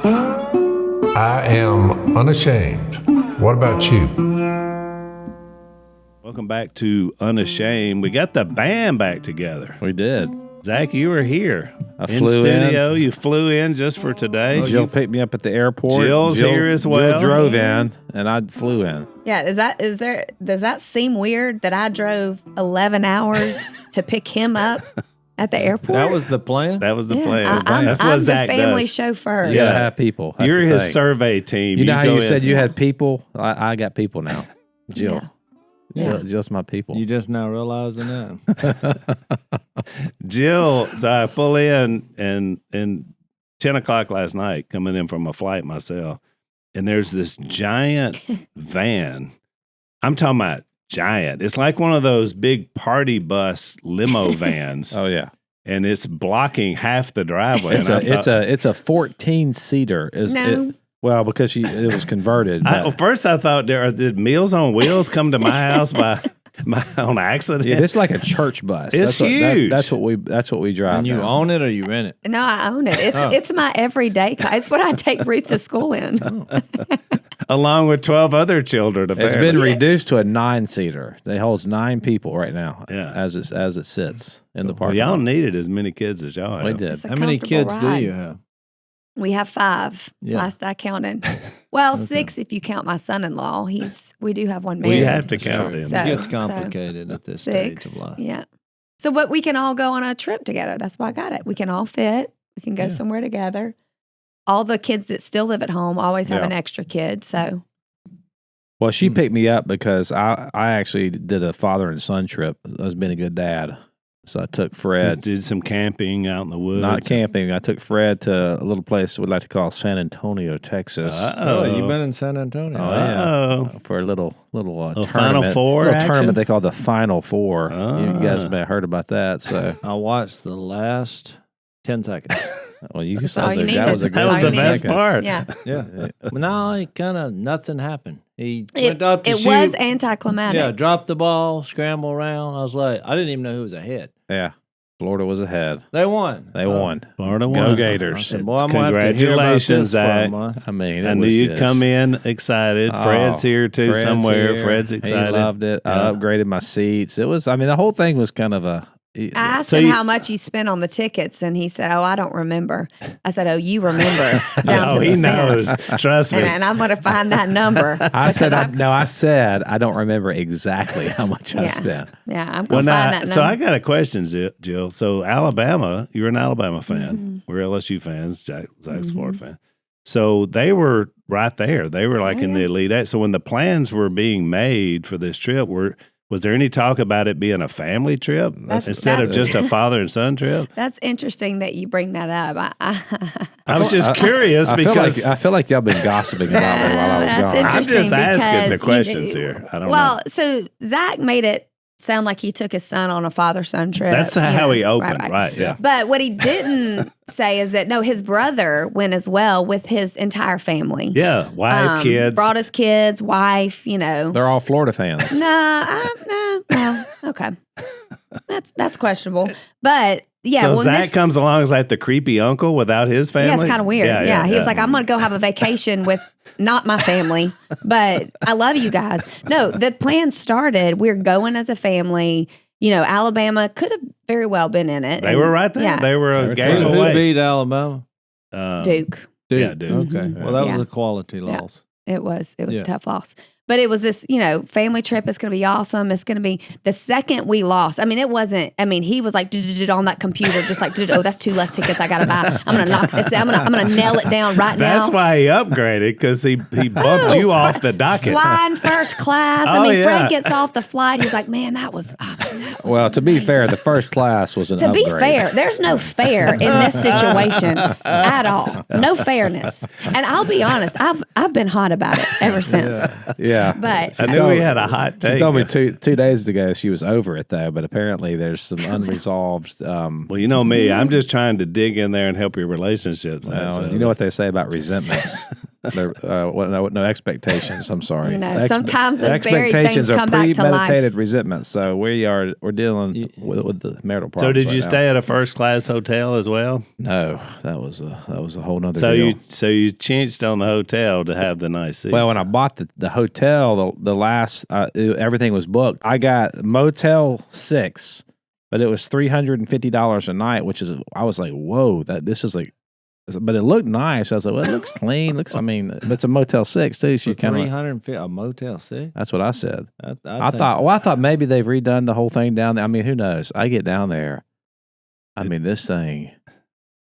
I am unashamed. What about you? Welcome back to Unashamed. We got the band back together. We did. Zach, you were here. I flew studio. You flew in just for today. Jill picked me up at the airport. Jill's here as well. Jill drove in, and I flew in. Yeah, does that seem weird that I drove 11 hours to pick him up at the airport? That was the plan? That was the plan. I'm That's what Zach the family does. chauffeur. You gotta have people. That's You're the his thing. survey team. You know how go you in. said you had people? I got people now. Jill. Yeah. Jill's my people. You just now realizing that? Jill, so I pull in and 10 o'clock last night, coming in from a flight myself, and there's this giant van. I'm talking about giant. It's like one of those big party bus limo vans. Oh yeah. And it's blocking half the driveway. It's a 14-seater. Well, because it was converted. First I thought, did Meals on Wheels come to my house on accident? Yeah, this is like a church bus. It's huge. That's what we drive. And you now. own it or you rent it? No, I own it. It's my everyday car. It's what I take Ruth to school in. Along with 12 other children. It's Apparently. been reduced to a 9-seater. It holds 9 people right now. Yeah. As it sits in the park. Well, y'all needed as many kids as y'all have. We did. It's a How many kids comfortable ride. do you have? We have 5. Yeah. Last I counted. Well, 6 if you count my son-in-law. We do have one married. We have to count Sure. them. So- It gets complicated at this stage 6. of life. Yeah. So, but we can all go on a trip together. That's why I got it. We can all fit. We can go somewhere together. All the kids that still live at home always have an extra kid. So, Well, she picked me up because I actually did a father and son trip. I was being a good dad. So I took Fred. Did some camping out in the woods. Not camping. I took Fred to a little place we'd like to call San Antonio, Texas. Oh, you've been in San Antonio. Oh, yeah. For a little Final tournament. Four little action? tournament they call the Final Four. You guys Ah. may have heard about that. So, I watched the last 10 seconds. well, you That's all you needed. that was a That's good That was all the you best needed. part. yeah. Yeah. No, it kind of nothing happened. He It went up to shoot. was anticlimactic. Yeah, dropped the ball, scramble around. I was like, I didn't even know who was ahead. Yeah. Florida was ahead. They won. They won. Florida Go won. Gators. I said, boy, I'm going to have to hear about Congratulations, this for a Zach. month. I mean, I knew you'd come in excited. Fred's here too Fred's somewhere. here. Fred's excited. He loved it. I Yeah. upgraded my seats. It was, the whole thing was kind of a. I asked him how much he spent on the tickets, and he said, "Oh, I don't remember." I said, "Oh, you remember down to he the knows. cents." Trust me. And I'm going to find that number. I said, I said, I don't remember exactly how much I spent. Yeah, I'm going to find that number. So I got a question, Jill. So Alabama, you're an Alabama fan. Mm-hmm. We're LSU fans. Zach's a Florida fan. So they were right there. They were like in the Elite Eight. So when the plans were being made for this trip, was there any talk about it being a family trip instead of just a father and son trip? That's interesting that you bring that up. I was just curious because I feel like y'all been gossiping about me while I was That's gone. interesting. I'm just asking the because questions here. I don't know. Well, so Zach made it sound like he took his son on a father-son trip. That's how he opened, right? Yeah. But what he didn't say is that, no, his brother went as well with his entire family. Yeah, wife, kids. Brought his kids, wife, They're all Florida fans. No, okay. That's questionable. But yeah, so when Zach comes along as like the creepy uncle without his family. Yeah, it's kind of weird. Yeah, he was like, I'm going to go have a vacation with not my family, but I love you guys. No, the plan started. We're going as a family. Alabama could have very well been in it. They were right there. Yeah. They were a game Who away. beat Alabama? Duke. Yeah, Duke. Okay. Well, that was Yeah. a quality loss. It was Yeah. a tough loss. But it was this, family trip. It's going to be awesome. It's going to be the second we lost. I mean, it wasn't, he was like on that computer, just like, oh, that's 2 less tickets I got to buy. I'm going to knock this out. I'm going to nail it down right now. That's why he upgraded, because he bumped you off the docket. Flying first class. Fred gets off the flight. He's like, man, that was Well, to be fair, the first class was an To upgrade. be fair, there's no fair in this situation at all. No fairness. And I'll be honest, I've been hot about it ever since. Yeah. But I knew he had a hot take. She told me two days ago she was over it, though, but apparently there's some unresolved. Well, you know me. I'm just trying to dig in there and help your relationships. You know what they say about resentments. No expectations. I'm sorry. You know, sometimes those buried things expectations are come back to life. premeditated resentment. So we're dealing with the marital So problems. did you stay at a first class hotel as well? No, that was a whole nother So deal. you chinched on the hotel to have the nice seats. Well, when I bought the hotel, the last everything was booked. I got Motel 6, but it was $350 a night, which is I was like, whoa, this is like. But it looked nice. I was like, well, it looks clean. But it's a Motel 6 too. So you kind of $350 a Motel 6. That's what I said. I thought maybe they've redone the whole thing down there. I mean, who knows? I get down there. I mean, this thing.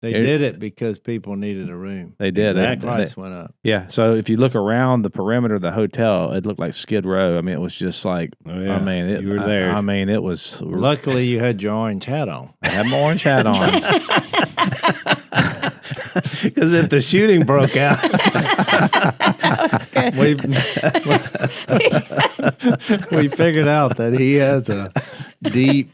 they did it because people needed a room. They did. Exactly. The price went up. Yeah. So if you look around the perimeter of the hotel, it looked like Skid Row. I mean, it was just like. Oh, yeah. I mean, You were there. I mean, it was. Luckily, you had your orange hat on. I had my orange hat on. Because if the shooting broke out, we figured out that he has a deep,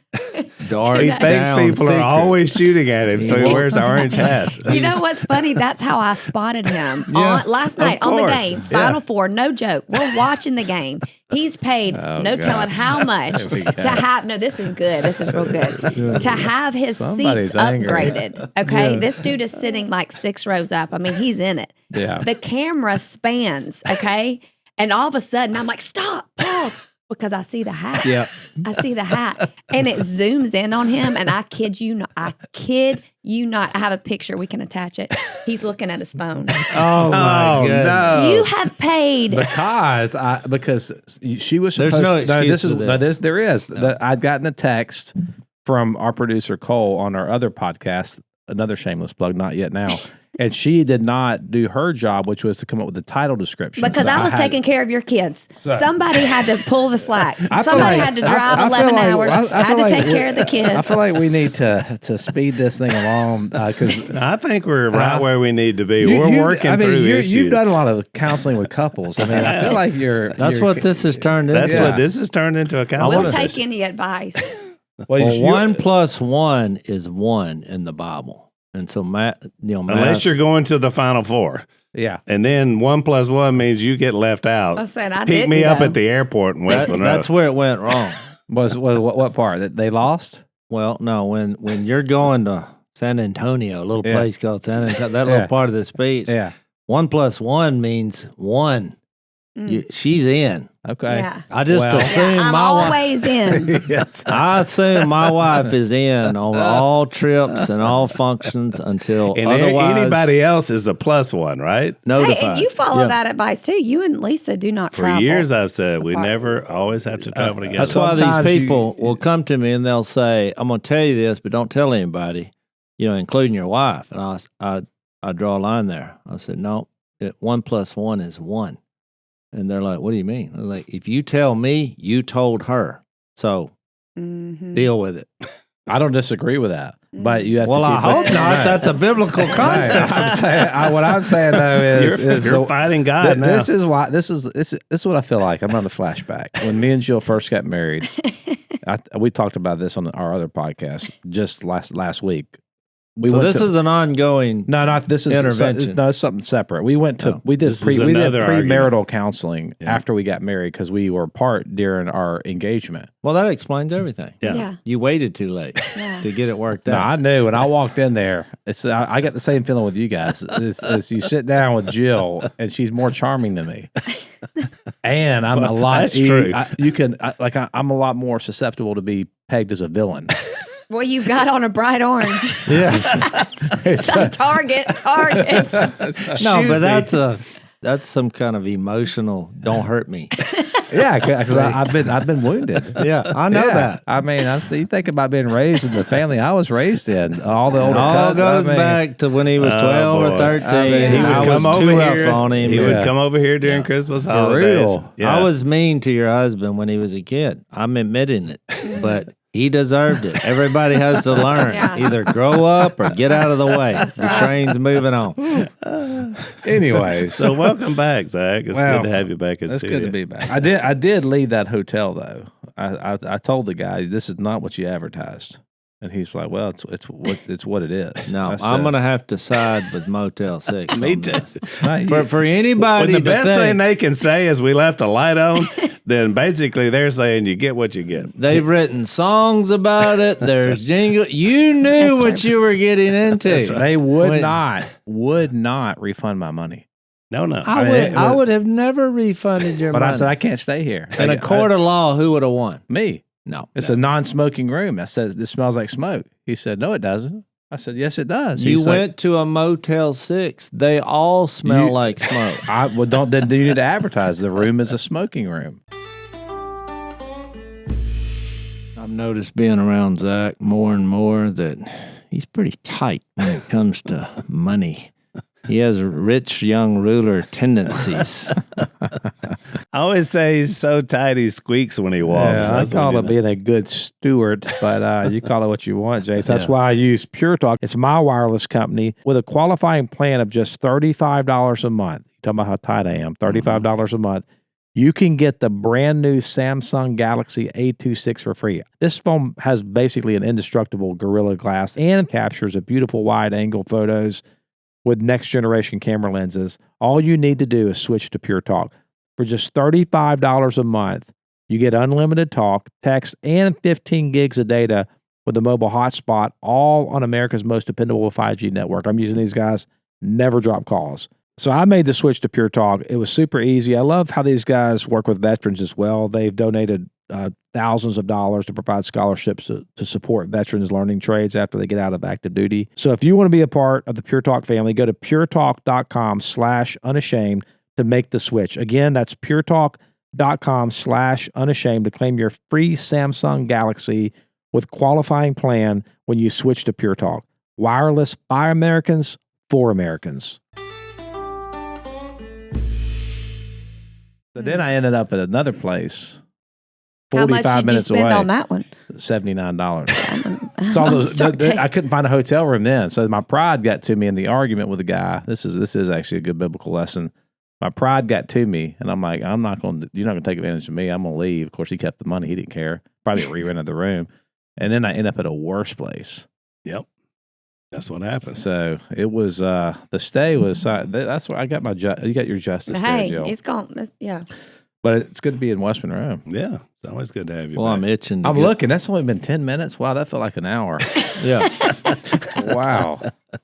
dark. he thinks down people secret. are always shooting at him, so he Yes. wears orange hats. You know what's funny? That's how I spotted him last night of on the course. game. Yeah. Final Four, no joke. We're watching the game. He's paid Oh, no God. telling how much Here we go. to have. No, this is good. This is real good. To have his Somebody's seats angry. upgraded. Okay, this dude is sitting like 6 rows up. I mean, he's in it. Yeah. The camera spans. Okay, and all of a sudden, I'm like, stop, pause. Because I see the hat. Yeah. I see the hat. And it zooms in on him. And I kid you not. I have a picture. We can attach it. He's looking at his phone. Oh my Oh, god! no. You have paid. Because she was There's supposed no to. excuse for this. There is. I'd gotten a text from our producer Cole on our other podcast, another shameless plug, not yet now. And she did not do her job, which was to come up with the title description. Because So I was had- taking care of your kids. So- Somebody had to pull the slack. I feel Somebody like- had to I- drive I feel 11 like- hours. I had feel to like take we- care of the kids. I feel like we need to speed this thing along because I think we're right where we need to be. We're working through issues. You've done a lot of counseling with couples. I mean, I feel like That's what this has turned into. That's what this has turned into a we'll conversation. take any advice. Well, Well, 1 + 1 is 1 in the Bible, and so math. Unless you're going to the Final Four. Yeah. And then 1 + 1 means you get left out. I said I Pick didn't me up go. at the airport in West Monroe. That's where it went wrong. What part? That they lost? Well, no, when you're going to San Antonio, a little Yeah. place called San Antonio, that Yeah. little part of the speech, Yeah. 1 + 1 means 1. She's in. Okay. Yeah. I just Well- assume I'm my wife. always in. Yes. I assume my wife is in on all trips and all functions until and otherwise anybody else is a +1, right? notified. Hey, and you follow Yeah. that advice too. You and Lisa do not For travel. years I've said we apart. never always have to travel together. That's why these Sometimes people will come to me and they'll say, "I'm going to tell you this, but don't tell anybody," including your wife. And I draw a line there. I said, "No, 1 + 1 is 1." And they're like, "What do you mean?" I'm like, "If you tell me, you told her, so Mhm. deal with it." I don't disagree with that, but you have Well, to I keep hope it- not. No. That's a biblical No, concept. I'm saying, what I'm saying though is You're the- fighting God now. This is why this is what I feel like. I'm on the flashback when me and Jill first got married. We talked about this on our other podcast just last week. So this is an ongoing. No, not this is Intervention. No, it's something separate. We went to Oh. we did This is another premarital counseling Yeah. after we got married because we were apart during our engagement. Well, that explains everything. Yeah. You waited too late Yeah. to get it worked No, out. I knew when I walked in there. I got the same feeling with you guys. As you sit down with Jill, and she's more charming than me, and I'm a lot. that's true. I'm a lot more susceptible to be pegged as a villain. Well, you got on a bright orange. Yeah. Target. No, Shoot but me. that's some kind of emotional. Don't hurt me. Yeah, because I've been wounded. Yeah, I know Yeah. that. I mean, you think about being raised in the family I was raised in. All the older All cousins. goes I mean, back to when he was Oh, 12 or boy. 13. I mean, He would I come was over too here. rough on him. He Yeah. would come over here during Christmas For holidays. real. Yeah. I was mean to your husband when he was a kid. I'm admitting it, but he deserved it. Everybody has to learn. Yeah. Either grow up or get out of the way. The train's moving on. Anyways, So welcome back, Zach. It's Well, good to have you back in it's studio. good to be back. I did leave that hotel though. I told the guy this is not what you advertised, And he's like, well, it's what it is. No, I said, I'm gonna have to side with Motel 6. Me on too. this. "No, For anybody, When the to best think, thing they can say is we left a light on, then basically they're saying you get what you get. they've written songs about it. There's jingle. You knew That's what right. you were getting into. they would When- not refund my money." No. I would have never refunded your But money. I said, I can't stay here. in a court of law, who would have won? Me. No, It's a non-smoking room. I said, this smells like smoke. He said, no, it doesn't. I said, yes, it does. You He's like, went to a Motel 6. They all smell like smoke. then you need to advertise. The room is a smoking room. I've noticed being around Zach more and more that he's pretty tight when it comes to money. He has rich young ruler tendencies. I always say he's so tight he squeaks when he walks. Yeah, I That's call when it you know. being a good steward, but you call it what you want, Jase. That's Yeah. why I use Pure Talk. It's my wireless company with a qualifying plan of just $35 a month. You talking about how tight I am? $35 a month. You can get the brand new Samsung Galaxy A26 for free. This phone has basically an indestructible Gorilla Glass and captures a beautiful wide-angle photos with next-generation camera lenses. All you need to do is switch to Pure Talk. For just $35 a month, you get unlimited talk, text, and 15 gigs of data with a mobile hotspot, all on America's most dependable 5G network. I'm using these guys, never drop calls. So I made the switch to Pure Talk. It was super easy. I love how these guys work with veterans as well. They've donated thousands of dollars to provide scholarships to support veterans learning trades after they get out of active duty. So if you want to be a part of the Pure Talk family, go to puretalk.com/unashamed to make the switch. Again, that's puretalk.com/unashamed to claim your free Samsung Galaxy with qualifying plan when you switch to Pure Talk. Wireless by Americans for Americans. So then I ended up at another place. How much 45 did you minutes spend away. on that one? $79. It's all those, I couldn't find a hotel room then. So my pride got to me in the argument with the guy. This is actually a good biblical lesson. My pride got to me, and I'm like, you're not going to take advantage of me. I'm going to leave. Of course, he kept the money. He didn't care. Probably re-rented the room. And then I end up at a worse place. Yep. That's what happens. So it was, the stay was, that's where I got you got your justice there, Hey, Jill. it's gone. Yeah. But it's good to be in West Monroe. Yeah. It's always good to have you Well, back. I'm itching. To I'm get- looking. That's only been 10 minutes. Wow, that felt like an hour. Yeah, Wow.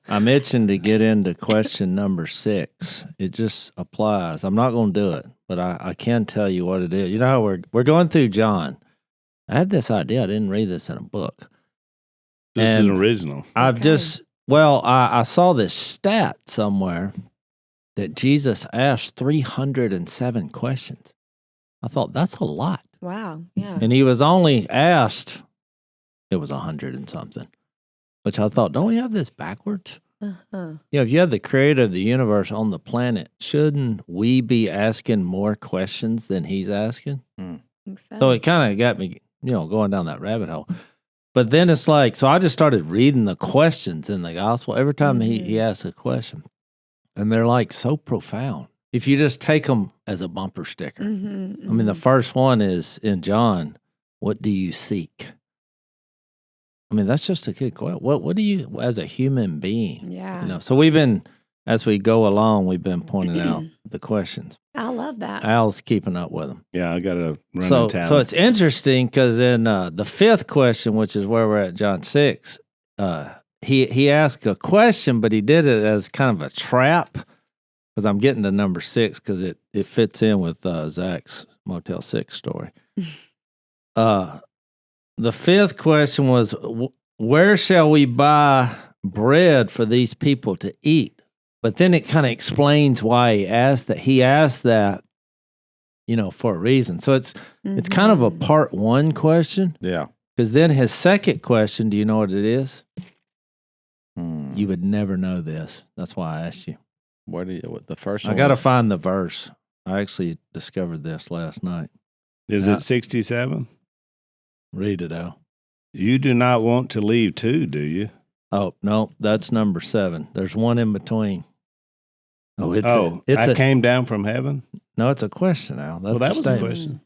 I'm itching to get into question number 6. It just applies. I'm not going to do it, but I can tell you what it is. You know how we're going through John. I had this idea. I didn't read this in a book. This is and original. I've Okay. just I saw this stat somewhere that Jesus asked 307 questions. I thought that's a lot. Wow. Yeah. And he was only asked, it was 100 and something, which I thought, don't we have this backwards? Uh-huh. You know, if you have the creator of the universe on the planet, shouldn't we be asking more questions than he's asking? I think so. So it kind of got me, going down that rabbit hole. But then it's like, so I just started reading the questions in the gospel every time he asks a question. And they're like so profound. If you just take them as a bumper sticker. Mhm, I mean, the mhm. first one is in John, what do you seek? I mean, that's just a good question. What do you, as a human being? Yeah. So we've been, as we go along, we've been pointing out the questions. I love that. Al's keeping up with them. Yeah, I got to run So, in town. so it's interesting because in the 5th question, which is where we're at, John 6, he asked a question, but he did it as kind of a trap. Because I'm getting to number 6 because it fits in with Zach's Motel 6 story. The 5th question was, where shall we buy bread for these people to eat? But then it kind of explains why he asked that. He asked that, for a reason. So it's kind of a part 1 question. Yeah. Because then his second question, do you know what it is? Hmm. You would never know this. That's why I asked you. What the first I one? got to was- find the verse. I actually discovered this last night. Is it 67? Read it out. You do not want to leave too, do you? Oh, no, that's number 7. There's one in between. Oh, it's I came down from heaven? no, it's a question, Al. That's Well, that was a statement. question.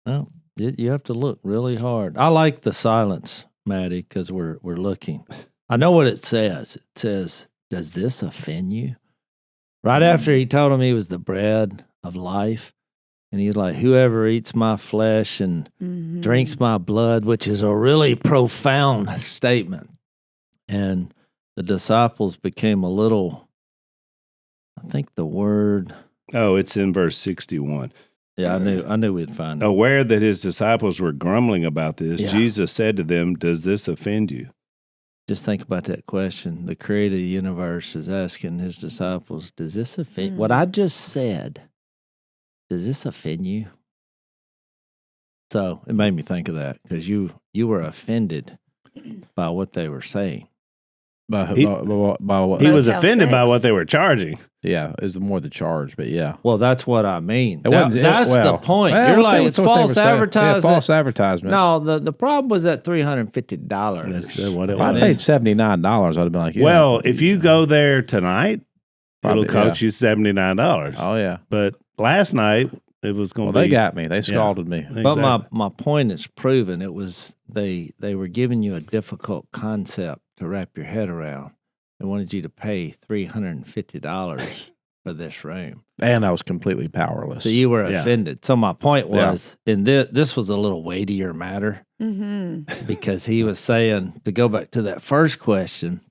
No, you have to look really hard. I like the silence Maddie, because we're looking. I know what it says. It says, "Does this offend you?" Right after he told him he was the bread of life, and he's like, "Whoever eats my flesh and drinks my blood," which is a really profound statement. And the disciples became a little, I think the word. Oh, it's in verse 61. Yeah, I knew we'd find it. Aware that his disciples were grumbling about this, Yeah. Jesus said to them, "Does this offend you?" Just think about that question. The creator of the universe is asking his disciples, "Does this offend what I just said? Does this offend you?" So it made me think of that because you were offended by what they were saying. By He- what? He was Motel offended by 6. what they were charging. Yeah, it was more the charge, but yeah. Well, that's what I mean. It wasn't- That's the point. well, You're what like, they- it's what they were false saying. advertising. Yeah, false advertisement. No, the problem was at $350. That's what it If I was. paid $79, I'd have been like, yeah. Well, if you go there tonight, Probably, it'll cost you $79. Oh yeah. But last night, it was going Well, to be. they got me. They scalded me. But Exactly. my point is proven. It was they were giving you a difficult concept to wrap your head around. They wanted you to pay $350 for this room. And I was completely powerless. So you were Yeah. offended. So my point Yeah. was, in this was a little weightier matter because he was saying, to go back to that first question,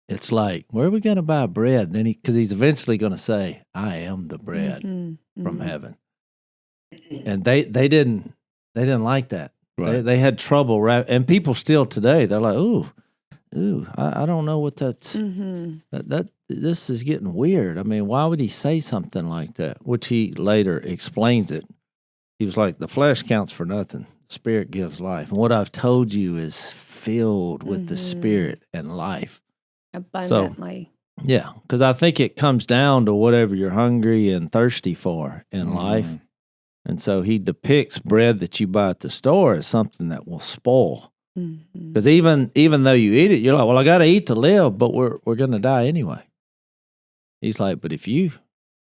it's like, where are we going to buy bread? And then because he's eventually going to say, "I am the bread from heaven," and they didn't like that. Right. They had trouble, and people still today they're like, "Ooh, I don't know what that's that this is getting weird." I mean, why would he say something like that? Which he later explains it. He was like, "The flesh counts for nothing. The spirit gives life, and what I've told you is filled with the spirit and life." Abundantly. Yeah, because I think it comes down to whatever you're hungry and thirsty for in life. And so he depicts bread that you buy at the store as something that will spoil. Because even though you eat it, you're like, "Well, I got to eat to live, but we're going to die anyway." He's like, "But if you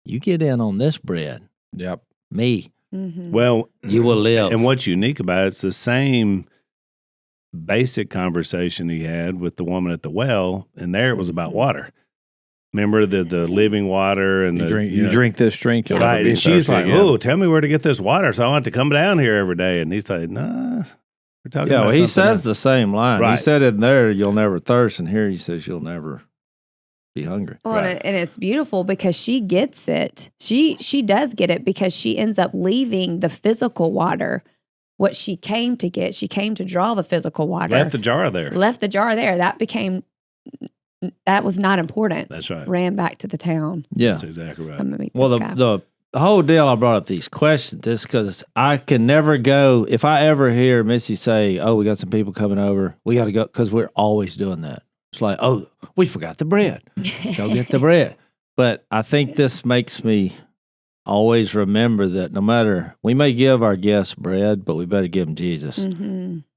get in on this bread, Yep. me, Well, you will live." and what's unique about it's the same basic conversation he had with the woman at the well, and there it was about water. Remember the living water and You drink this drink, you'll never right? be And she's thirsty like, again. "Oh, tell me where to get this water, so I want to come down here every day." And he's like, "Nah, we're talking Yeah, about well, he something says else." the same line. Right. He said in there, "You'll never thirst," and here he says, "You'll never be hungry." Well, Right. and it's beautiful because she gets it. She does get it because she ends up leaving the physical water. What she came to get, she came to draw the physical water. Left the jar there. Left the jar there. That was not important. That's right. Ran back to the town. Yeah. That's exactly right. I'm gonna meet Well, this guy. the whole deal I brought up these questions is because I can never go. If I ever hear Missy say, "Oh, we got some people coming over, we got to go," because we're always doing that. It's like, "Oh, we forgot the bread. Go get the bread." But I think this makes me always remember that no matter, we may give our guests bread, but we better give them Jesus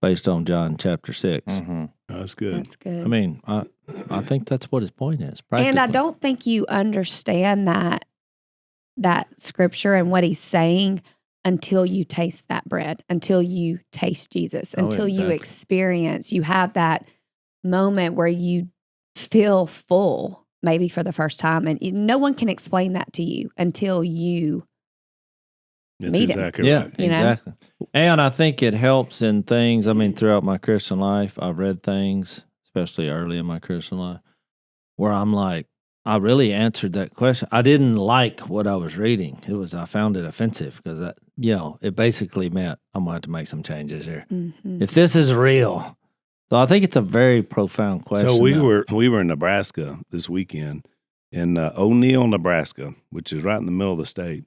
based on John chapter 6. That's good. That's good. I mean, I think that's what his point is. And I practically. don't think you understand that scripture and what he's saying until you taste that bread, until you taste Jesus, Oh, until you exactly. experience, you have that moment where you feel full, maybe for the first time. And no one can explain that to you until you That's meet him. exactly Yeah, right. You know? exactly. And I think it helps in things. I mean, throughout my Christian life, I've read things, especially early in my Christian life, where I'm like, I really answered that question. I didn't like what I was reading. I found it offensive because that, it basically meant I'm going to have to make some changes here. If this is real. So I think it's a very profound question. So we though. were in Nebraska this weekend, in O'Neill, Nebraska, which is right in the middle of the state.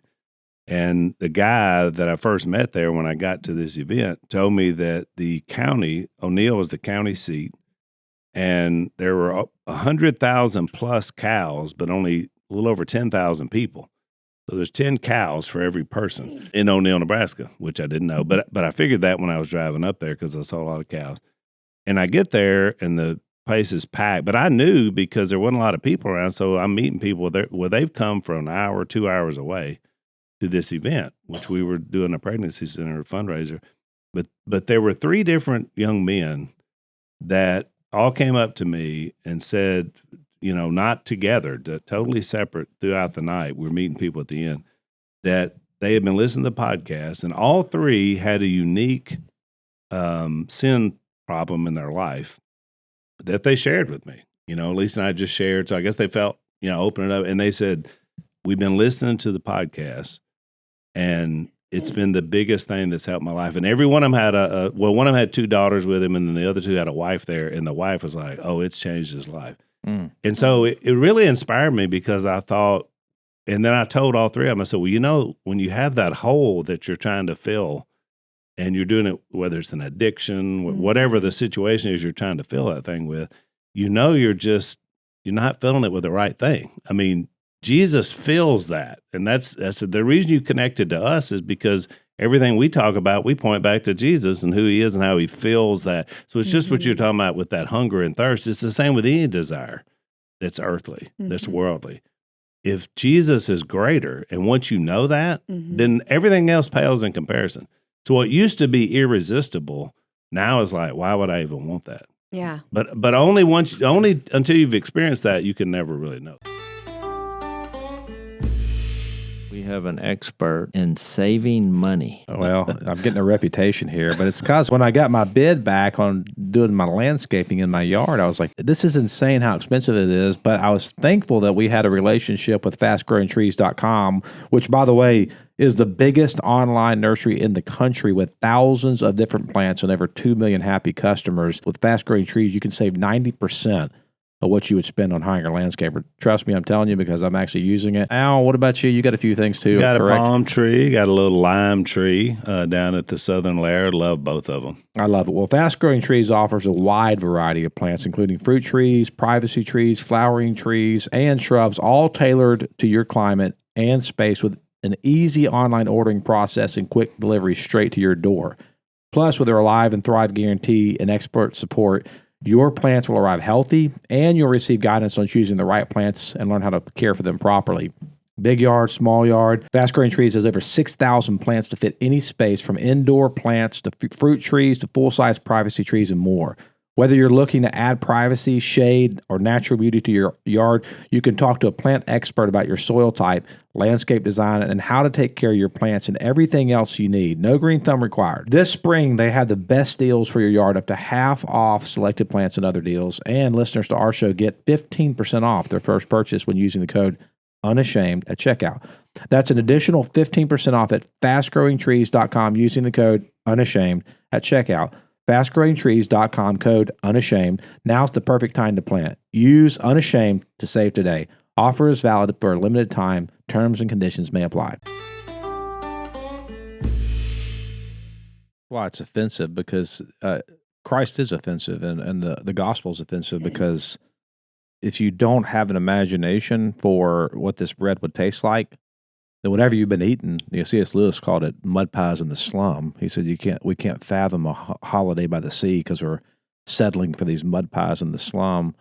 And the guy that I first met there when I got to this event told me that the county, O'Neill was the county seat, and there were 100,000 plus cows, but only a little over 10,000 people. So there's 10 cows for every person in O'Neill, Nebraska, which I didn't know. But I figured that when I was driving up there because I saw a lot of cows. And I get there and the place is packed. But I knew because there wasn't a lot of people around, so I'm meeting people there where they've come from an hour, 2 hours away to this event, which we were doing a pregnancy center fundraiser. But there were 3 different young men that all came up to me and said, not together, totally separate throughout the night. We're meeting people at the end, that they had been listening to the podcast, and all three had a unique sin problem in their life that they shared with me. Lisa and I just shared. So I guess they felt, open it up. And they said, we've been listening to the podcast, and it's been the biggest thing that's helped my life. And every one of them had one of them had 2 daughters with him, and then the other 2 had a wife there. And the wife was like, oh, it's changed his life. And so it really inspired me, because I thought, and then I told all 3 of them, I said, well, when you have that hole that you're trying to fill, and you're doing it, whether it's an addiction, whatever the situation is you're trying to fill that thing with, you're not filling it with the right thing. I mean, Jesus fills that. And that's the reason you connected to us, is because everything we talk about, we point back to Jesus and who he is and how he fills that. So it's just what you're talking about with that hunger and thirst. It's the same with any desire that's earthly, that's worldly. If Jesus is greater, and once you know that, then everything else pales in comparison. So what used to be irresistible now is like, why would I even want that? Yeah. But only until you've experienced that, you can never really know. We have an expert in saving money. Well, I'm getting a reputation here, but it's because when I got my bid back on doing my landscaping in my yard, I was like, this is insane how expensive it is. But I was thankful that we had a relationship with fastgrowingtrees.com, which, by the way, is the biggest online nursery in the country with thousands of different plants and over 2 million happy customers. With Fast Growing Trees, you can save 90% of what you would spend on hiring a landscaper. Trust me, I'm telling you, because I'm actually using it. Al, what about you? You got a few things too, Got correct? a palm tree, got a little lime tree down at the southern lair. Love both of them. I love it. Well, Fast Growing Trees offers a wide variety of plants, including fruit trees, privacy trees, flowering trees, and shrubs, all tailored to your climate and space, with an easy online ordering process and quick delivery straight to your door. Plus, with their Alive and Thrive guarantee and expert support, your plants will arrive healthy, and you'll receive guidance on choosing the right plants and learn how to care for them properly. Big yard, small yard. Fast Growing Trees has over 6,000 plants to fit any space, from indoor plants to fruit trees to full-size privacy trees and more. Whether you're looking to add privacy, shade, or natural beauty to your yard, you can talk to a plant expert about your soil type, landscape design, and how to take care of your plants and everything else you need. No green thumb required. This spring, they have the best deals for your yard, up to half off selected plants and other deals. And listeners to our show get 15% off their first purchase when using the code Unashamed at checkout. That's an additional 15% off at fastgrowingtrees.com using the code Unashamed at checkout. FastGrowingTrees.com, code Unashamed. Now's the perfect time to plant. Use Unashamed to save today. Offer is valid for a limited time. Terms and conditions may apply. Why it's offensive? Because Christ is offensive, and the gospel is offensive, because if you don't have an imagination for what this bread would taste like, then whatever you've been eating, C.S. Lewis called it mud pies in the slum. He said we can't fathom a holiday by the sea because we're settling for these mud pies in the slum.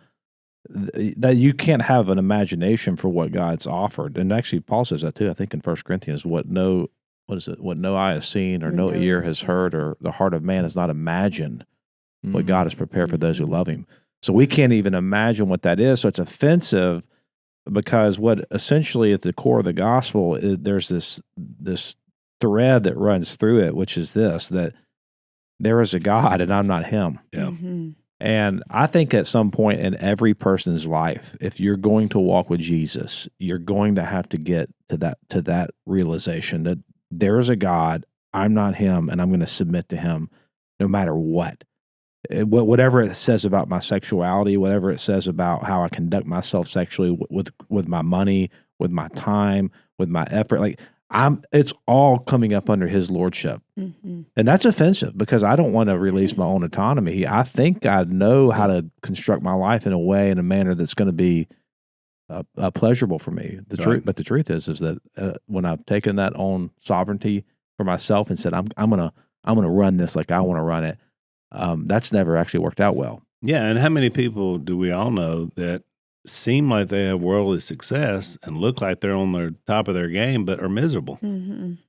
That you can't have an imagination for what God's offered. And actually, Paul says that too. I think in 1 Corinthians, what no eye has seen, or no ear has heard, or the heart of man has not imagined what God has prepared for those who love Him. So we can't even imagine what that is. So it's offensive. Because what essentially at the core of the gospel, there's this thread that runs through it, which is this, that there is a God and I'm not him. Yeah. And I think at some point in every person's life, if you're going to walk with Jesus, you're going to have to get to that realization that there is a God, I'm not him, and I'm going to submit to him no matter what. Whatever it says about my sexuality, whatever it says about how I conduct myself sexually, with my money, with my time, with my effort, it's all coming up under his lordship. And that's offensive, because I don't want to release my own autonomy. I think I know how to construct my life in a manner that's going to be pleasurable for me. But the truth is that when I've taken that own sovereignty for myself and said, I'm gonna run this like I want to run it, that's never actually worked out well. Yeah, and how many people do we all know that seem like they have worldly success and look like they're on the top of their game, but are miserable?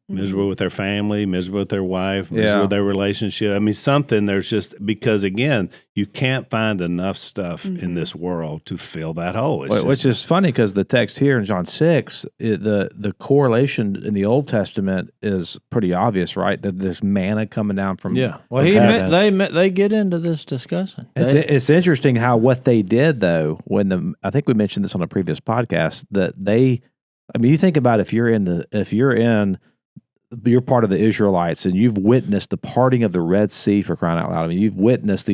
miserable with their family, miserable with their wife, miserable with their relationship. I mean, something there's just because again, you can't find enough stuff in this world to fill that hole. Which is funny because the text here in John 6, the correlation in the Old Testament is pretty obvious, right? That there's manna coming down from Well, heaven. they get into this discussion. It's interesting how what they did though I think we mentioned this on a previous podcast that you think about if you're part of the Israelites and you've witnessed the parting of the Red Sea, for crying out loud. I mean, you've witnessed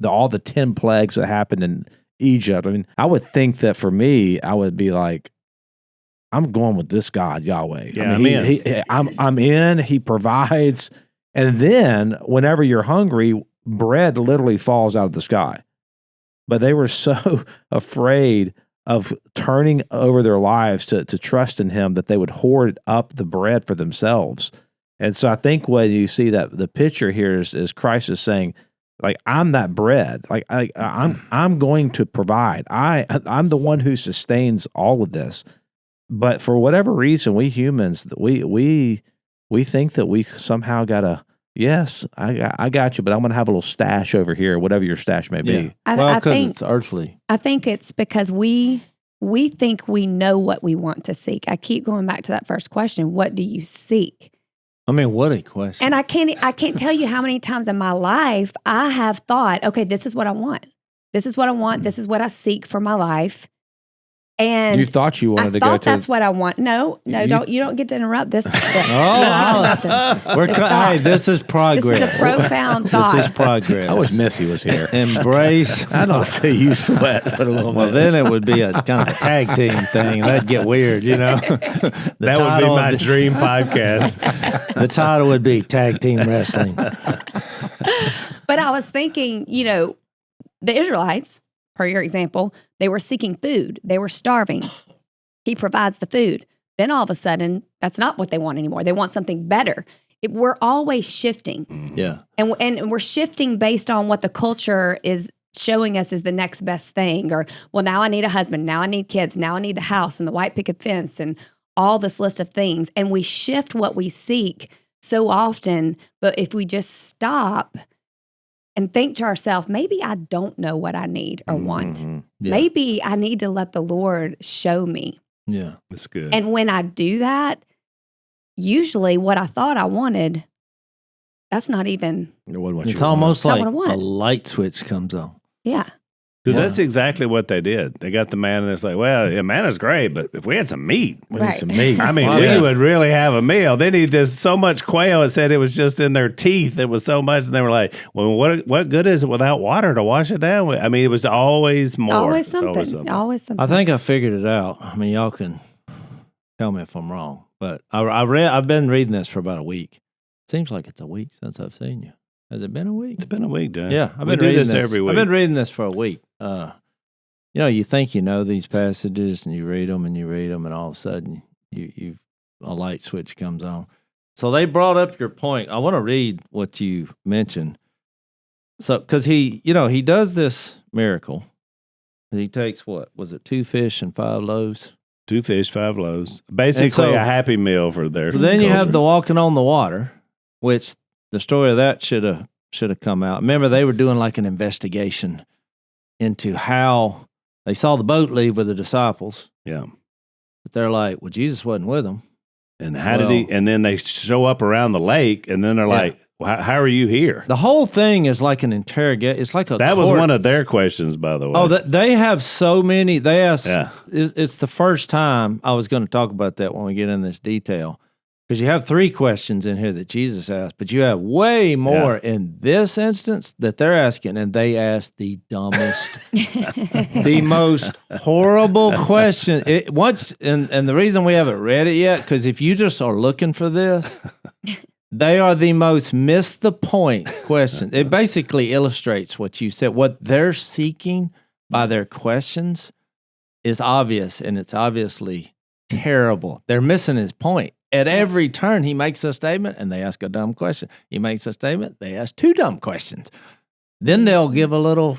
all the 10 plagues that happened in Egypt. I mean, I would think that for me, I would be like, I'm going with this God, Yahweh. Yeah, I'm in. He provides, and then whenever you're hungry, bread literally falls out of the sky. But they were so afraid of turning over their lives to trust in him that they would hoard up the bread for themselves. And so I think when you see that the picture here is Christ is saying, like, I'm that bread. Like I'm going to provide. I'm the one who sustains all of this. But for whatever reason, we humans, we think that we somehow gotta, yes, I got you, but I'm going to have a little stash over here, whatever your stash may be. Well, because it's earthly. I think it's because we think we know what we want to seek. I keep going back to that first question. What do you seek? I mean, what a question. And I can't tell you how many times in my life I have thought, okay, this is what I want. This is what I want. This is what I seek for my life. And you thought you wanted to go to. That's what I want. No, you don't get to interrupt this. Hey, this is progress. This is a profound thought. This is progress. I wish Missy was here. Embrace. I don't see you sweat, but a little Well, bit. then it would be a kind of a tag team thing. That'd get weird, you know. That would be my dream podcast. The title would be Tag Team Wrestling. But I was thinking, the Israelites, per your example, they were seeking food. They were starving. He provides the food. Then all of a sudden, that's not what they want anymore. They want something better. We're always shifting. Yeah. And we're shifting based on what the culture is showing us is the next best thing. Or, well, now I need a husband. Now I need kids. Now I need the house and the white picket fence and all this list of things. And we shift what we seek so often. But if we just stop and think to ourselves, maybe I don't know what I need or want. Yeah. Maybe I need to let the Lord show me. Yeah. That's good. And when I do that, usually what I thought I wanted, that's not even, It's almost like That's not what I a want. light switch comes on. yeah. Because that's exactly what they did. They got the manna, and it's like, well, yeah, manna's great, but if we had some meat, We need Right. some meat. I mean, we would really have a meal. They need this so much quail. It said it was just in their teeth. It was so much, and they were like, well, what good is it without water to wash it down with? I mean, it was always more. Always It's something. Always something. I think I figured it out. I mean, y'all can tell me if I'm wrong, but I've been reading this for about a week. Seems like it's a week since I've seen you. Has it been a week? It's been a week, John. Yeah, I've been we do reading this every week. I've been reading this for a week. You think you know these passages, and you read them, and all of a sudden, you a light switch comes on. So they brought up your point. I want to read what you mentioned. So, because he does this miracle. He takes what was it, 2 fish and 5 loaves? 2 fish, 5 loaves. Basically, so- a happy meal for their So then you have culture. the walking on the water, which the story of that should have come out. Remember, they were doing like an investigation into how they saw the boat leave with the disciples, Yeah. but they're like, well, Jesus wasn't with them. And how did he? And then they show up around the lake, and then they're Yeah. like, well, how are you here? The whole thing is like an interrogation. It's like a That was court. one of their questions, by the way. Oh, they have so many. They ask. Yeah. It's the first time I was going to talk about that when we get in this detail, because you have 3 questions in here that Jesus asked, but you have way more in this instance that they're asking, and they ask the dumbest, the most horrible question. And the reason we haven't read it yet, because if you just are looking for this, they are the most miss the point questions. It basically illustrates what you said. What they're seeking by their questions is obvious, and it's obviously terrible. They're missing his point. At every turn, he makes a statement, and they ask a dumb question. He makes a statement, they ask 2 dumb questions. Then they'll give a little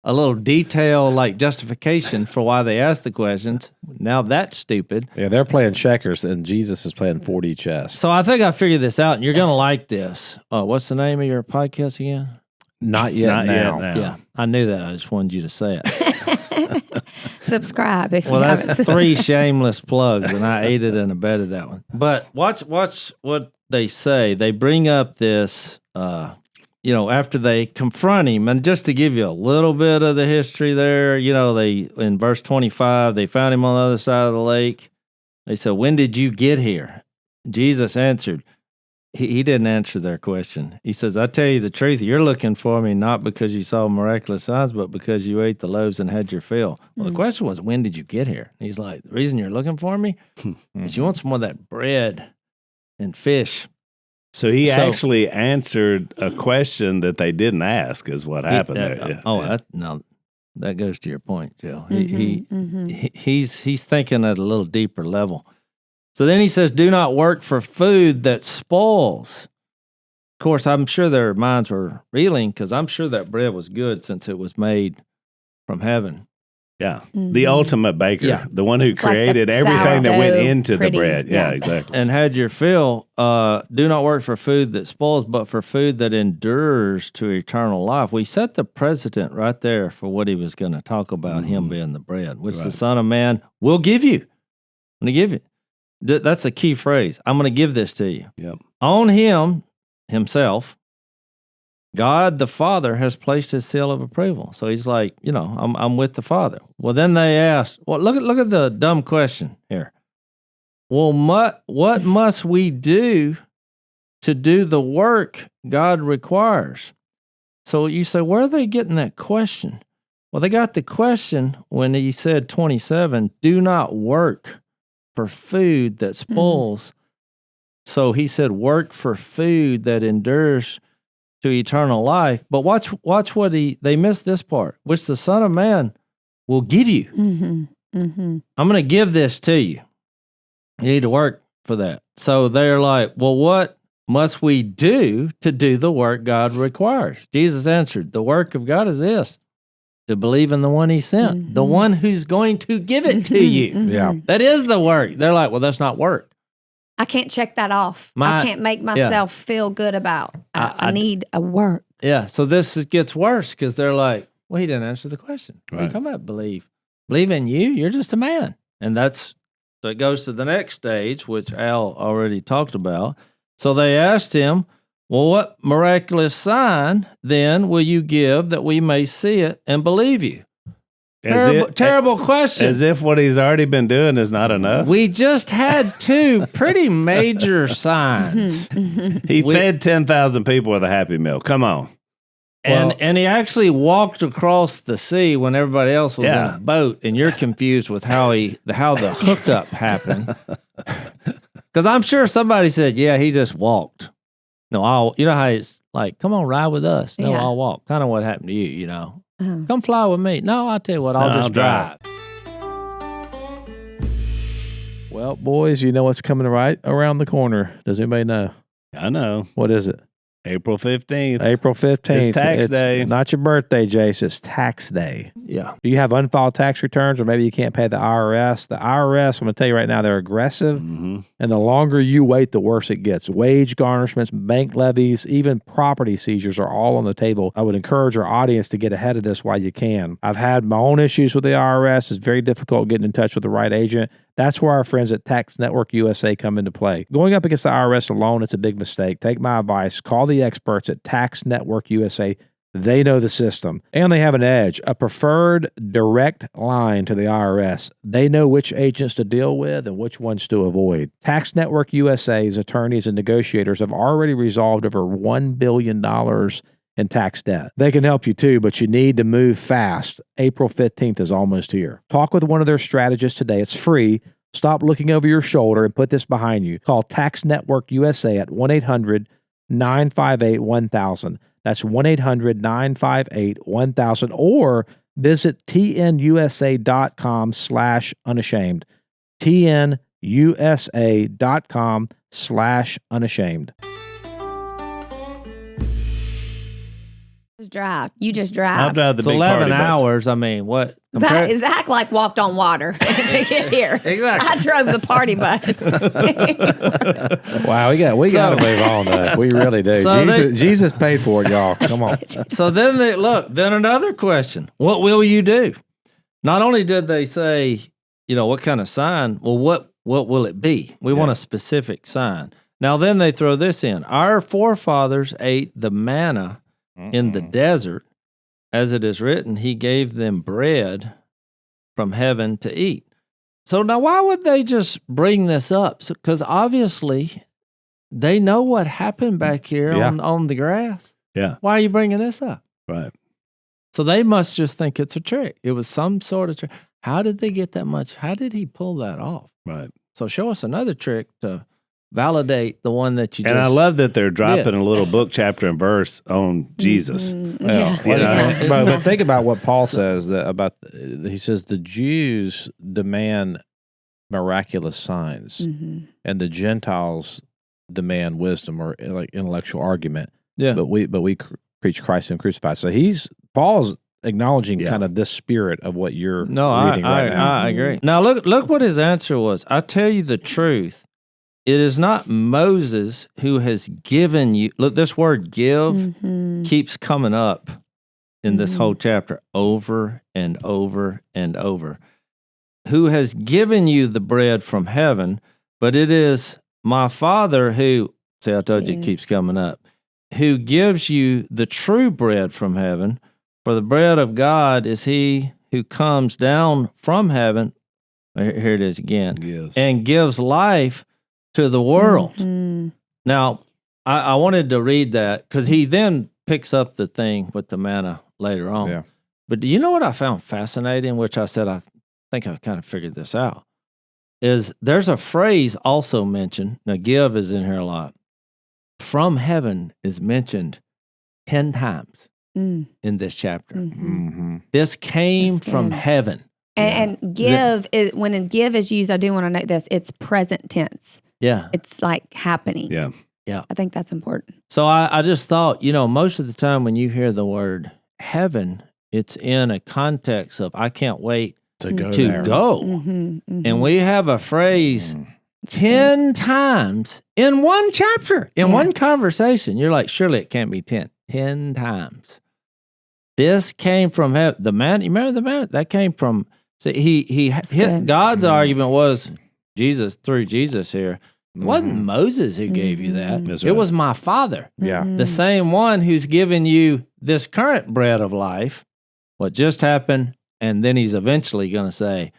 a little detail like justification for why they asked the questions. Now that's stupid. Yeah, they're playing checkers, and Jesus is playing 4D chess. So I think I figured this out, and you're going to like this. What's the name of your podcast again? Not yet Not now. yet now. Yeah, I knew that. I just wanted you to say it. Subscribe if Well, you that's haven't. 3 shameless plugs, and I aided and abetted that one. But watch what they say. They bring up this, after they confront him, and just to give you a little bit of the history there, they in verse 25, they found him on the other side of the lake. They said, "When did you get here?" Jesus answered. He didn't answer their question. He says, "I tell you the truth, you're looking for me not because you saw miraculous signs, but because you ate the loaves and had your fill." Well, the question was, when did you get here? He's like, the reason you're looking for me is you want some more of that bread and fish. So he actually answered a question that they didn't ask, is what happened there. Yeah. That goes to your point, Joe. Mm-hmm. He's thinking at a little deeper level. So then he says, "Do not work for food that spoils." Of course, I'm sure their minds were reeling because I'm sure that bread was good since it was made from heaven. Yeah. The ultimate baker, Yeah. the one who It's like created the everything that went sourdough into pretty, the bread. Yeah, yeah. exactly. And had your fill. Do not work for food that spoils, but for food that endures to eternal life. We set the precedent right there for what he was going to talk about, him being the bread, which the Son of Man will give you. I'm going to give you. That's a key phrase. I'm going to give this to you. Yep. On himself, God the Father has placed his seal of approval. So he's like, I'm with the Father. Well, then they asked, well, look at the dumb question here. Well, what must we do to do the work God requires? So you say, where are they getting that question? Well, they got the question when he said 27, do not work for food that spoils. So he said, work for food that endures to eternal life. But watch what they missed this part, which the Son of Man will give you. Mm-hmm. Mm-hmm. I'm going to give this to you. You need to work for that. So they're like, well, what must we do to do the work God requires? Jesus answered, the work of God is this, to believe in the one he sent, the one who's going to give it to you. Yeah. That is the work. They're like, well, that's not work. I can't check that off. I can't make myself feel good about. I need a work. Yeah. So this gets worse because they're like, well, he didn't answer the question. What are you talking about? Believe in you. You're just a man. And so it goes to the next stage, which Al already talked about. So they asked him, well, what miraculous sign then will you give that we may see it and believe you? Terrible question. As if what he's already been doing is not enough. We just had 2 pretty major signs. He fed 10,000 people with a Happy Meal. Come on. And he actually walked across the sea when everybody else was in a boat, and you're confused with how the hookup happened. Because I'm sure somebody said, yeah, he just walked. No, you know how it's like, come on, ride with us. No, I'll walk. Kind of what happened to you, Come fly with me. No, I'll tell you what, I'll just drive. Well, boys, you know what's coming right around the corner. Does anybody know? I know. What is it? April 15th. April 15th. It's tax day. Not your birthday, Jase. It's tax day. Yeah. Do you have unfiled tax returns, or maybe you can't pay the IRS? The IRS, I'm going to tell you right now, they're aggressive. Mm-hmm. And the longer you wait, the worse it gets. Wage garnishments, bank levies, even property seizures are all on the table. I would encourage our audience to get ahead of this while you can. I've had my own issues with the IRS. It's very difficult getting in touch with the right agent. That's where our friends at Tax Network USA come into play. Going up against the IRS alone, it's a big mistake. Take my advice. Call the experts at Tax Network USA. They know the system, and they have an edge, a preferred direct line to the IRS. They know which agents to deal with and which ones to avoid. Tax Network USA's attorneys and negotiators have already resolved over $1 billion in tax debt. They can help you too, but you need to move fast. April 15th is almost here. Talk with one of their strategists today. It's free. Stop looking over your shoulder and put this behind you. Call Tax Network USA at 1-800-958-1000. That's 1-800-958-1000, or visit tnusa.com/unashamed. tnusa.com/unashamed. Just drive. You just I'd drive. rather It's the big 11 party bus. hours. I mean, what? Zach like walked on water to get here. Exactly. I drove the party bus. Wow, we got to move on though. We really do. So Jesus paid for it, y'all. Come on. So then then another question. What will you do? Not only did they say, what kind of sign? Well, what will it be? We want a specific sign. Now then they throw this in. Our forefathers ate the manna in the desert. As it is written, he gave them bread from heaven to eat. So now why would they just bring this up? Because obviously they know what happened back here on the grass. Yeah. Why are you bringing this up? Right. So they must just think it's a trick. It was some sort of trick. How did they get that much? How did he pull that off? Right. So show us another trick to validate the one that you And just... I love that they're dropping a little book, chapter, and verse on Jesus. Yeah. But think about what Paul says he says the Jews demand miraculous signs, and the Gentiles demand wisdom or like intellectual argument. Yeah. But we preach Christ and crucified. So Paul's acknowledging kind of this spirit of what you're reading right now. I agree. Now look what his answer was. I tell you the truth. It is not Moses who has given you. Look, this word give keeps coming up in this whole chapter over and over and over. Who has given you the bread from heaven, but it is my Father who, see, I told you it keeps coming up, who gives you the true bread from heaven. For the bread of God is he who comes down from heaven. Here it is again. And gives life to the world. Now, I wanted to read that because he then picks up the thing with the manna later on. Yeah. But do you know what I found fascinating, which I said I think I kind of figured this out, is there's a phrase also mentioned. Now, give is in here a lot. From heaven is mentioned 10 times in this chapter. This came from heaven. And give is when a give is used, I do want to note this, it's present tense. Yeah. It's like happening. Yeah. Yeah. I think that's important. So I just thought, most of the time when you hear the word heaven, it's in a context of I can't wait To go to there. go. And we have a phrase 10 times in one chapter, in one conversation. You're like, surely it can't be 10. 10 times. This came from heaven. The man, you remember the man? That came from, see, he hit God's argument was Jesus, through Jesus here. It wasn't Moses who gave you that. That's It right. was my Father. Yeah. The same one who's given you this current bread of life, what just happened, and then he's eventually going to say,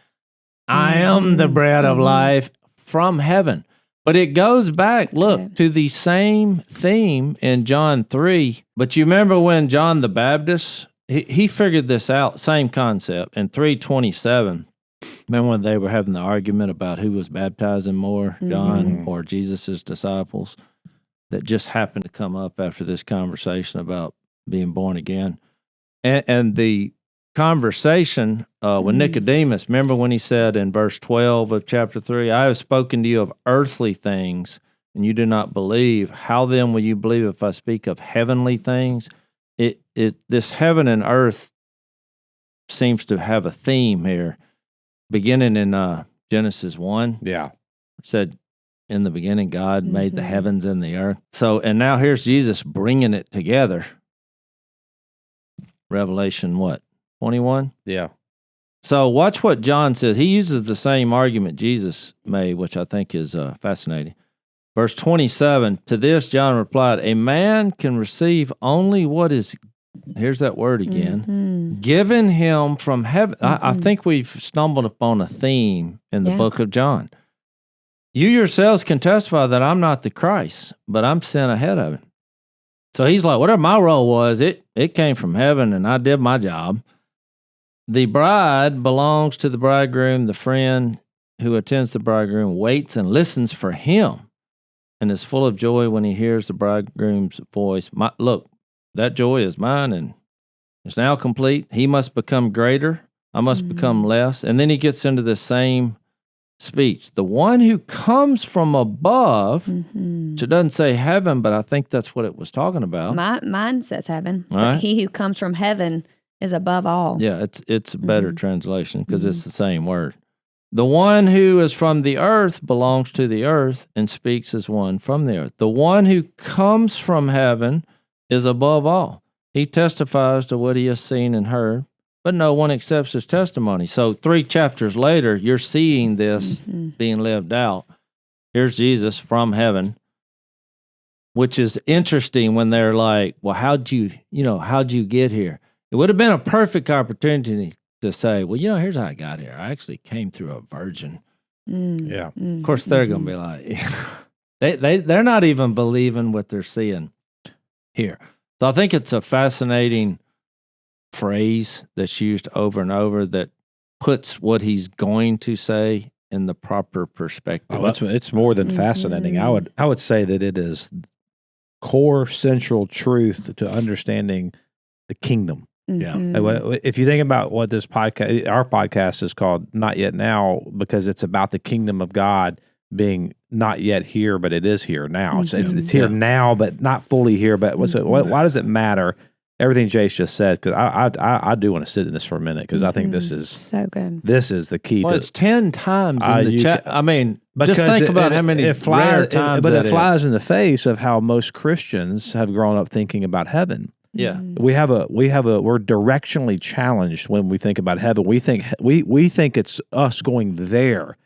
I am the bread of life from heaven. But it goes back, look, to the same theme in John 3. But you remember when John the Baptist, he figured this out, same concept, in 3:27. Remember when they were having the argument about who was baptizing more, John or Jesus' disciples? That just happened to come up after this conversation about being born again. And the conversation with Nicodemus, remember when he said in verse 12 of chapter 3, I have spoken to you of earthly things, and you do not believe. How then will you believe if I speak of heavenly things? This heaven and earth seems to have a theme here. Beginning in Genesis 1, Yeah. it said, in the beginning, God made the heavens and the earth. So, and now here's Jesus bringing it together. Revelation, 21? Yeah. So watch what John says. He uses the same argument Jesus made, which I think is fascinating. Verse 27, to this John replied, a man can receive only what is, here's that word again, given him from heaven. I think we've stumbled upon a theme in the book of John. You yourselves can testify that I'm not the Christ, but I'm sent ahead of him. So he's like, whatever my role was, it came from heaven and I did my job. The bride belongs to the bridegroom. The friend who attends the bridegroom waits and listens for him and is full of joy when he hears the bridegroom's voice. Look, that joy is mine and it's now complete. He must become greater. I must become less. And then he gets into the same speech. The one who comes from above, Mm-hmm. so it doesn't say heaven, but I think that's what it was talking about. Mine says heaven. All But right. he who comes from heaven is above all. Yeah, it's a better Mm-hmm. translation because it's the same word. The one who is from the earth belongs to the earth and speaks as one from the earth. The one who comes from heaven is above all. He testifies to what he has seen and heard, but no one accepts his testimony. So 3 chapters later, you're seeing this being lived out. Here's Jesus from heaven, which is interesting when they're like, well, how'd you get here? It would have been a perfect opportunity to say, well, here's how I got here. I actually came through a virgin. Yeah. Of course, they're going to be like, they're not even believing what they're seeing here. So I think it's a fascinating phrase that's used over and over that puts what he's going to say in the proper perspective. Oh, it's more than fascinating. I would say that it is core central truth to understanding the kingdom. Yeah. If you think about what this podcast, our podcast is called Not Yet Now, because it's about the kingdom of God being not yet here, but it is here now. So it's here now, but not fully here. But why does it matter? Everything Jase just said, because I do want to sit in this for a minute, because I think this is so good. This is the key. Well, it's 10 times in the chat. I mean, because just think about how many rare times but that it flies in the face of how most Christians have grown up thinking about heaven. Yeah. We're directionally challenged when we think about heaven. We think it's us going there.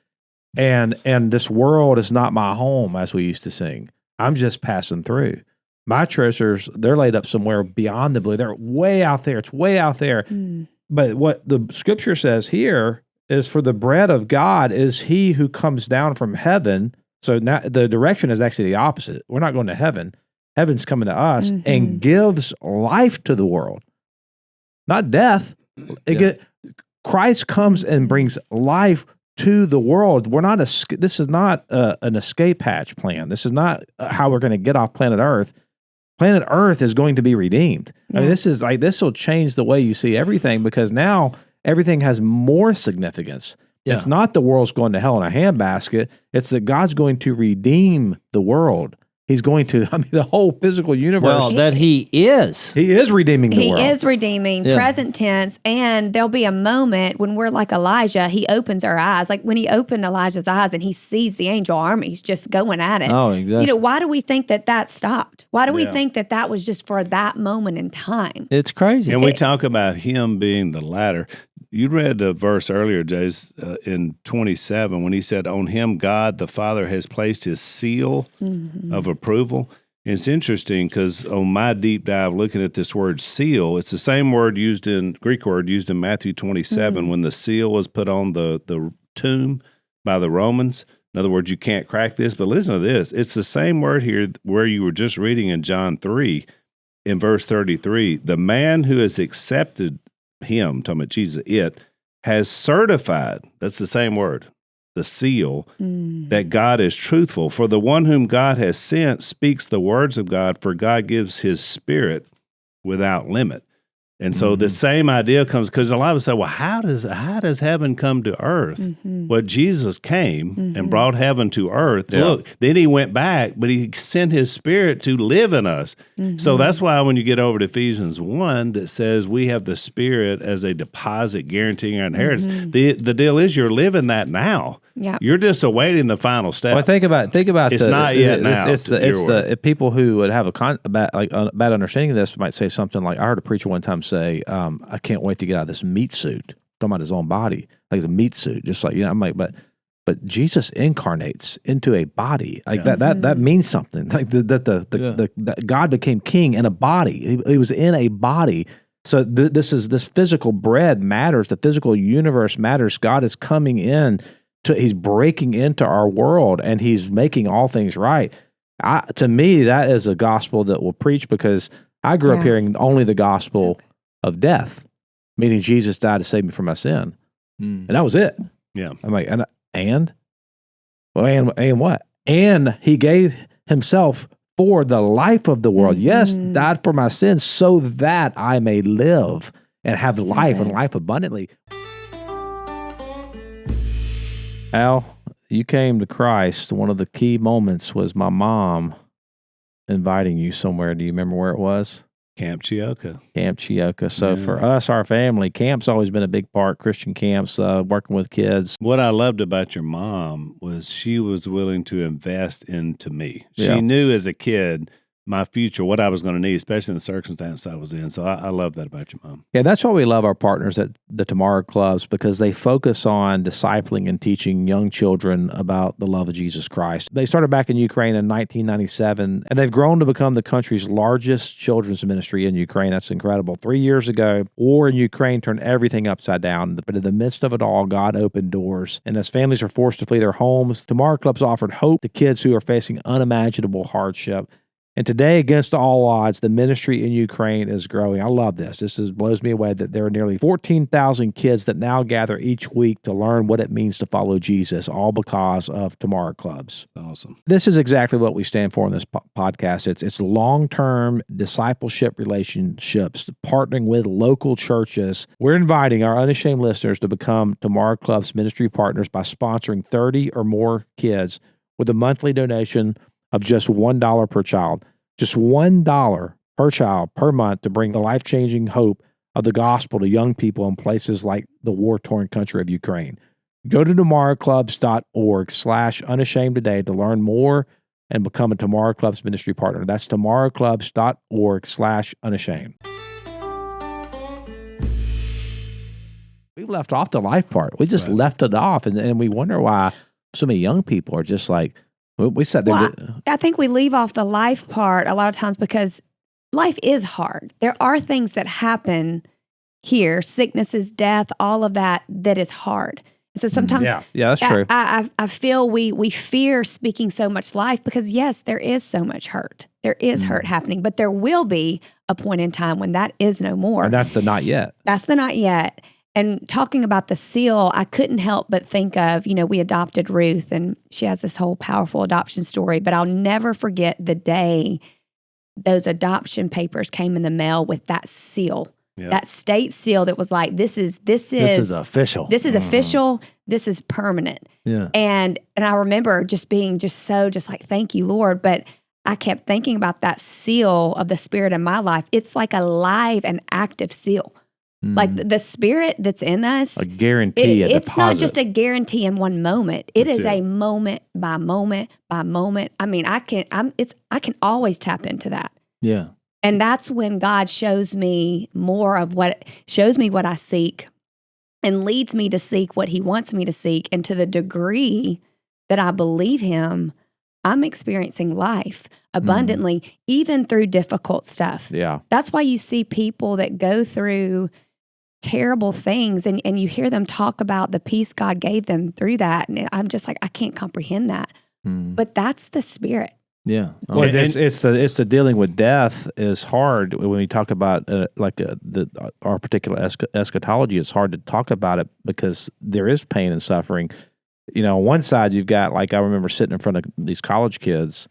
And this world is not my home, as we used to sing. I'm just passing through. My treasures, they're laid up somewhere beyond the blue. They're way out there. It's way out there. But what the scripture says here is, for the bread of God is he who comes down from heaven. So now the direction is actually the opposite. We're not going to heaven. Heaven's coming to us and gives life to the world, not death. Christ comes and brings life to the world. This is not an escape hatch plan. This is not how we're going to get off planet Earth. Planet Earth is going to be redeemed. I mean, this will change the way you see everything, because now everything has more significance. Yeah. It's not the world's going to hell in a handbasket. It's that God's going to redeem the world. He's going to, the whole physical universe. Well, that he is. He is redeeming the world. He is redeeming, present tense, and there'll be a moment when we're like Elijah. He opens our eyes, like when he opened Elijah's eyes and he sees the angel armies just going at it. Oh, exactly. Why do we think that stopped? Why do we think that was just for that moment in time? It's crazy. And we talk about him being the ladder. You read a verse earlier, Jase, in 27, when he said, on him God the Father has placed his seal of approval. And it's interesting because on my deep dive looking at this word seal, it's the same word Greek word used in Matthew 27 when the seal was put on the tomb by the Romans. In other words, you can't crack this. But listen to this. It's the same word here where you were just reading in John 3 in verse 33. The man who has accepted him, talking about Jesus, has certified, that's the same word, the seal, that God is truthful. For the one whom God has sent speaks the words of God, for God gives his spirit without limit. And so the same idea comes, because a lot of us say, well, how does heaven come to earth? Well, Jesus came and brought heaven to earth. Yeah. Look, then he went back, but he sent his spirit to live in us. So that's why when you get over to Ephesians 1 that says we have the spirit as a deposit guaranteeing our inheritance, the deal is you're living that now. Yeah. You're just awaiting the final step. Well, think about it's not yet now. It's the people who would have a bad understanding of this might say something like, I heard a preacher one time say, I can't wait to get out of this meat suit. Talking about his own body, like it's a meat suit, just like, I'm like, but Jesus incarnates into a body, like that means something. Like that God became king in a body. He was in a body. So this physical bread matters. The physical universe matters. God is coming in. He's breaking into our world, and he's making all things right. To me, that is a gospel that will preach, because I grew up hearing only the gospel of death, meaning Jesus died to save me from my sin, and that was it. Yeah, I'm like, and what? And he gave himself for the life of the world. Yes, died for my sins, so that I may live and have life and life abundantly. Al, you came to Christ, one of the key moments was my mom inviting you somewhere. Do you remember where it was? Camp Chioka. Camp Chioka. So Yeah. for us, our family, camp's always been a big part, Christian camps, working with kids. What I loved about your mom was she was willing to invest into me. She Yeah. knew as a kid my future, what I was going to need, especially in the circumstance I was in. So I love that about your mom. Yeah, that's why we love our partners at the Tomorrow Clubs, because they focus on discipling and teaching young children about the love of Jesus Christ. They started back in Ukraine in 1997, and they've grown to become the country's largest children's ministry in Ukraine. That's incredible. 3 years ago, war in Ukraine turned everything upside down, but in the midst of it all, God opened doors. And as families are forced to flee their homes, Tomorrow Clubs offered hope to kids who are facing unimaginable hardship. And today, against all odds, the ministry in Ukraine is growing. I love this. Blows me away that there are nearly 14,000 kids that now gather each week to learn what it means to follow Jesus, all because of Tomorrow Clubs. Awesome. This is exactly what we stand for in this podcast. It's long-term discipleship relationships, partnering with local churches. We're inviting our Unashamed listeners to become Tomorrow Clubs ministry partners by sponsoring 30 or more kids with a monthly donation of just $1 per child. Just $1 per child per month to bring the life-changing hope of the gospel to young people in places like the war-torn country of Ukraine. Go to tomorrowclubs.org/unashamed today to learn more and become a Tomorrow Clubs ministry partner. That's tomorrowclubs.org/unashamed. We left off the life part. We just left it off, and we wonder why so many young people are just like, we sat there. Well, I think we leave off the life part a lot of times because life is hard. There are things that happen here, sicknesses, death, all of that is hard. So sometimes yeah, that's true. I feel we fear speaking so much life because, yes, there is so much hurt. There is hurt happening, but there will be a point in time when that is no more. And that's the not yet. That's the not yet. And talking about the seal, I couldn't help but think of, we adopted Ruth, and she has this whole powerful adoption story, but I'll never forget the day those adoption papers came in the mail with that seal, that state seal that was like, this is official. This is official. This is permanent. Yeah. And I remember just being just like, thank you, Lord. But I kept thinking about that seal of the Spirit in my life. It's like a live and active seal. Like the Spirit that's in us, A guarantee, a it's deposit. not just a guarantee in one moment. It That's is a moment by moment by moment. I mean, I can always tap into that. Yeah. And that's when God shows me more of what I seek and leads me to seek what He wants me to seek. And to the degree that I believe Him, I'm experiencing life abundantly, even through difficult stuff. Yeah. That's why you see people that go through terrible things and you hear them talk about the peace God gave them through that. And I'm just like, I can't comprehend that. But that's the Spirit. Yeah. Well, it's the dealing with death is hard when we talk about our particular eschatology. It's hard to talk about it because there is pain and suffering. On one side you've got, like, I remember sitting in front of these college kids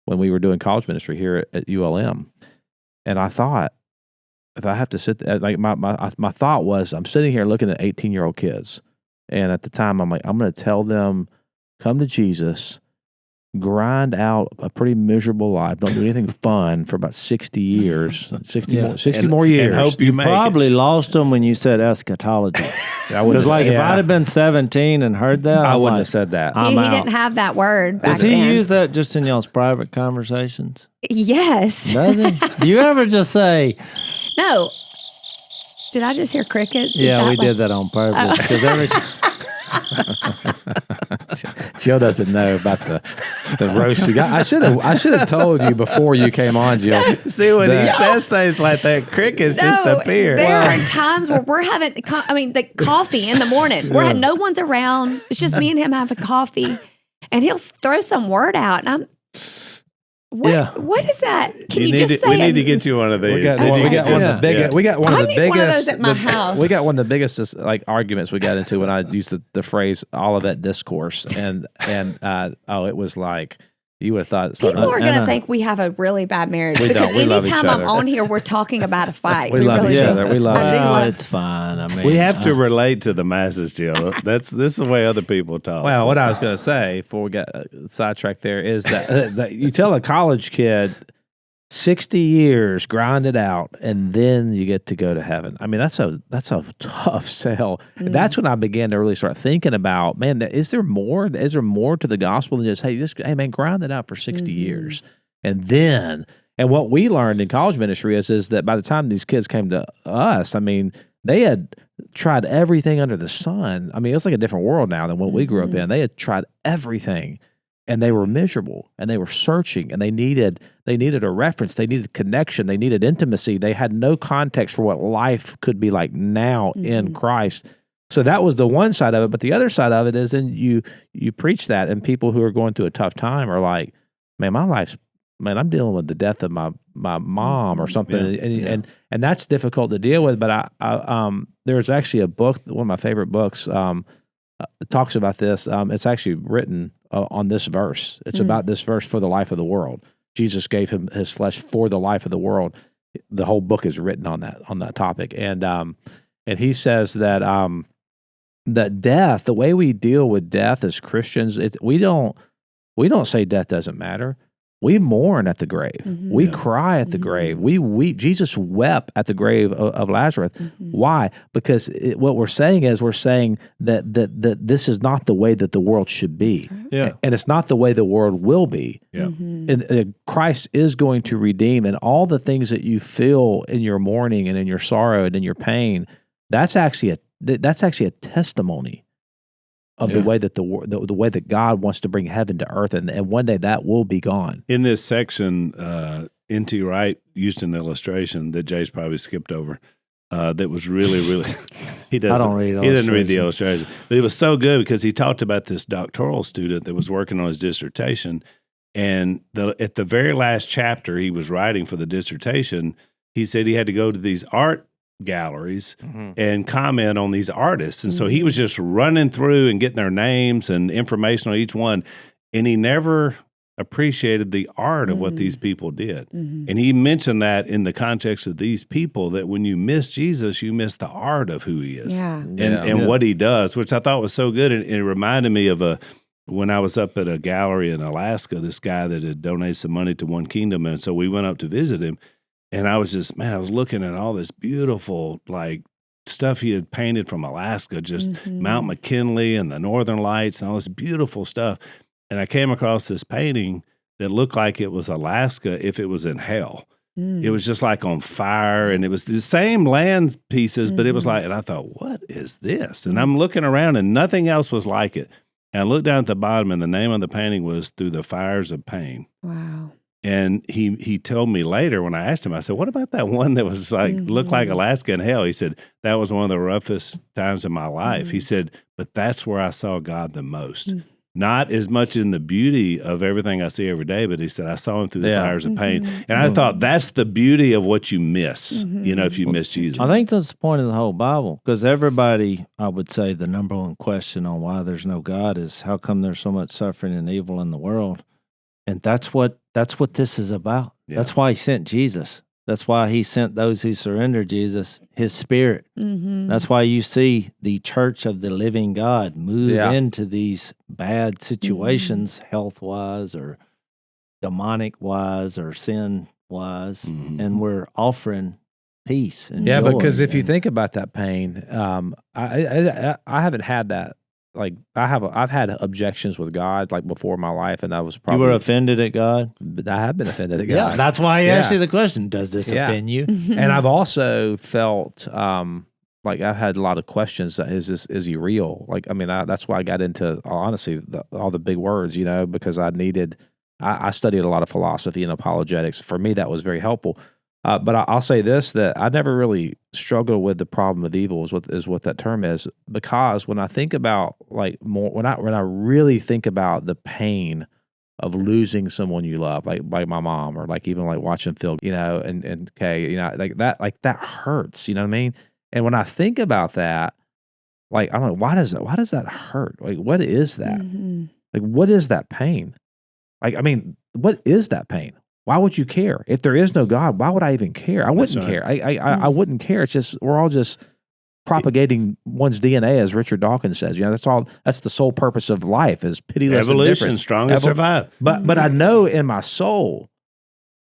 when we were doing college ministry here at ULM, and I thought, if I have to sit there, like my thought was, I'm sitting here looking at 18-year-old kids, and at the time I'm like, I'm going to tell them, come to Jesus. Grind out a pretty miserable life. Don't do anything fun for about 60 years, 60 more years. And hope you make probably lost them when you said eschatology. Because, like, if I'd have been 17 and heard that, I I'm wouldn't like, have said that. I'm He out. didn't have that word back Does he then. use that just in y'all's private conversations? Yes. Does he? Do you ever just say, No. Did I just hear crickets? Is yeah, that we like- did that on purpose? Because every Jill doesn't know about the roast. I should have told you before you came on, Jill. See, when he says things like that, crickets just appear. There are times where we're having, the coffee in the morning. No one's around. It's just me and him having coffee, and he'll throw some word out, and I'm, what is that? Can you just say we it? need to get you one of these. We got one of the biggest. We got one of I the need biggest. one of those at my house. We got one of the biggest arguments we got into when I used the phrase Olivet discourse, and it was like You would have thought People are going to think we have a really bad marriage We because don't. We love each anytime I'm other. on here, we're talking about a fight. We love really each do. other. We love I do each Well, love- it's fine. I mean, We have to relate to the masses, Jill. This is the way other people talk. Well, what I was going to say before we got sidetracked there is that, that you tell a college kid 60 years, grind it out, and then you get to go to heaven. I mean, that's a tough sell. That's when I began to really start thinking about, man, is there more? Is there more to the gospel than just, hey man, grind it out for 60 years, and then. And what we learned in college ministry is that by the time these kids came to us, I mean, they had tried everything under the sun. I mean, it's like a different world now than what we grew up in. They had tried everything, and they were miserable, and they were searching, and they needed a reference. They needed connection. They needed intimacy. They had no context for what life could be like now in Christ. So that was the one side of it. But the other side of it is then you preach that, and people who are going through a tough time are like, man, I'm dealing with the death of my mom or something, and that's difficult to deal with. But there's actually a book, one of my favorite books, talks about this. It's actually written on this verse. It's about this verse, for the life of the world. Jesus gave him his flesh for the life of the world. The whole book is written on that topic, and he says that that death, the way we deal with death as Christians, we don't say death doesn't matter. We mourn at the grave. We cry at the grave. We weep. Jesus wept at the grave of Lazarus. Why? Because what we're saying is that this is not the way that the world should be. Yeah. And it's not the way the world will be. Yeah. And Christ is going to redeem, and all the things that you feel in your mourning and in your sorrow and in your pain, that's actually a testimony of the way that the way that God wants to bring heaven to earth, and one day that will be gone. In this section, N.T. Wright used an illustration that Jase probably skipped over. That was really, really. He doesn't read the illustration, but it was so good because he talked about this doctoral student that was working on his dissertation, and at the very last chapter he was writing for the dissertation, he said he had to go to these art galleries and comment on these artists. And so he was just running through and getting their names and information on each one. And he never appreciated the art of what these people did. And he mentioned that in the context of these people, that when you miss Jesus, you miss the art of who he is and what he does, which I thought was so good. And it reminded me of when I was up at a gallery in Alaska, this guy that had donated some money to One Kingdom. And so we went up to visit him. And I was just, I was looking at all this beautiful, like, stuff he had painted from Alaska, just Mount McKinley and the Northern Lights and all this beautiful stuff. And I came across this painting that looked like it was Alaska if it was in hell. It was just like on fire, and it was the same land pieces, but it was like, and I thought, what is this? And I'm looking around, and nothing else was like it. And I looked down at the bottom, and the name of the painting was Through the Fires of Pain. Wow. And he told me later when I asked him, I said, what about that one that was like, looked like Alaska in hell? He said, that was one of the roughest times in my life. He said, but that's where I saw God the most. Not as much in the beauty of everything I see every day, but he said, I saw him through the fires of pain. And I thought that's the beauty of what you miss, if you miss Jesus. I think that's the point of the whole Bible, because everybody, I would say the number one question on why there's no God is how come there's so much suffering and evil in the world? And that's what this is about. Yeah. That's why he sent Jesus. That's why he sent those who surrender Jesus, his spirit. That's why you see the church of the living God move into these bad situations, health-wise or demonic-wise or sin-wise, and we're offering peace and joy. Because if you think about that pain, I haven't had that. Like I've had objections with God like before in my life, and I was probably you were offended at God. But I have been offended at God. Yeah, that's why I asked you the question: does this offend you? And I've also felt like I've had a lot of questions. Is he real? Like, I mean, that's why I got into honestly all the big words, because I studied a lot of philosophy and apologetics. For me, that was very helpful. But I'll say this, that I never really struggled with the problem of evil is what that term is, because when I think about when I really think about the pain of losing someone you love, like my mom, or like even like watching Phil, and Kay, like that hurts, you know what I mean? And when I think about that, like, I'm like, why does that hurt? Like, what is that? Like, what is that pain? I mean, what is that pain? Why would you care? If there is no God, why would I even care? I wouldn't right. care. I wouldn't care. It's just, we're all just propagating one's DNA, as Richard Dawkins says. You know, that's the sole purpose of life, is pitiless Evolution, indifference. strongest survive. But I know in my soul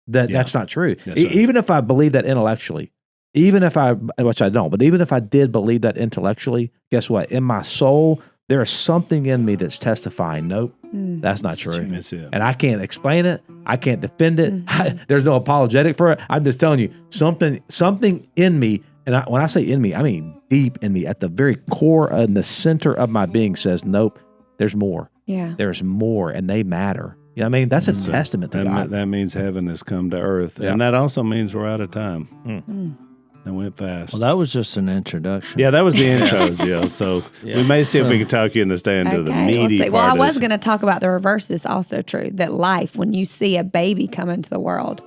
that that's not true. Yes, sir. Even if I believe that intellectually, which I don't, but even if I did believe that intellectually, guess what? In my soul, there is something in me that's testifying, nope, that's not true. That's it. And I can't explain it. I can't defend it. There's no apologetic for it. I'm just telling you, something in me, and when I say in me, I mean deep in me, at the very core and the center of my being says, nope, there's more. Yeah. There's more, and they matter. You know what I mean? That's a testament to God. That means heaven has come to earth. Yeah. And that also means we're out of time. That went fast. Well, that was just an introduction. Yeah, that was the intros, yeah. So we may see if we can talk you into staying to the meaty part. Well, I of was this. going to talk about the reverse is also true. That life, when you see a baby come into the world,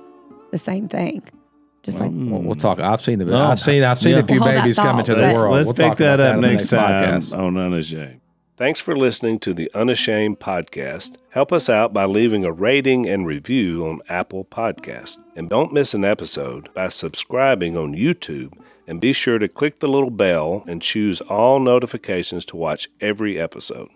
the same thing. Just like We'll talk. I've seen No. I've seen a few We'll hold that babies come thought, into the but- world. Let's We'll pick talk that about up in the next time podcast. on Unashamed. Thanks for listening to the Unashamed podcast. Help us out by leaving a rating and review on Apple Podcasts. And don't miss an episode by subscribing on YouTube. And be sure to click the little bell and choose all notifications to watch every episode.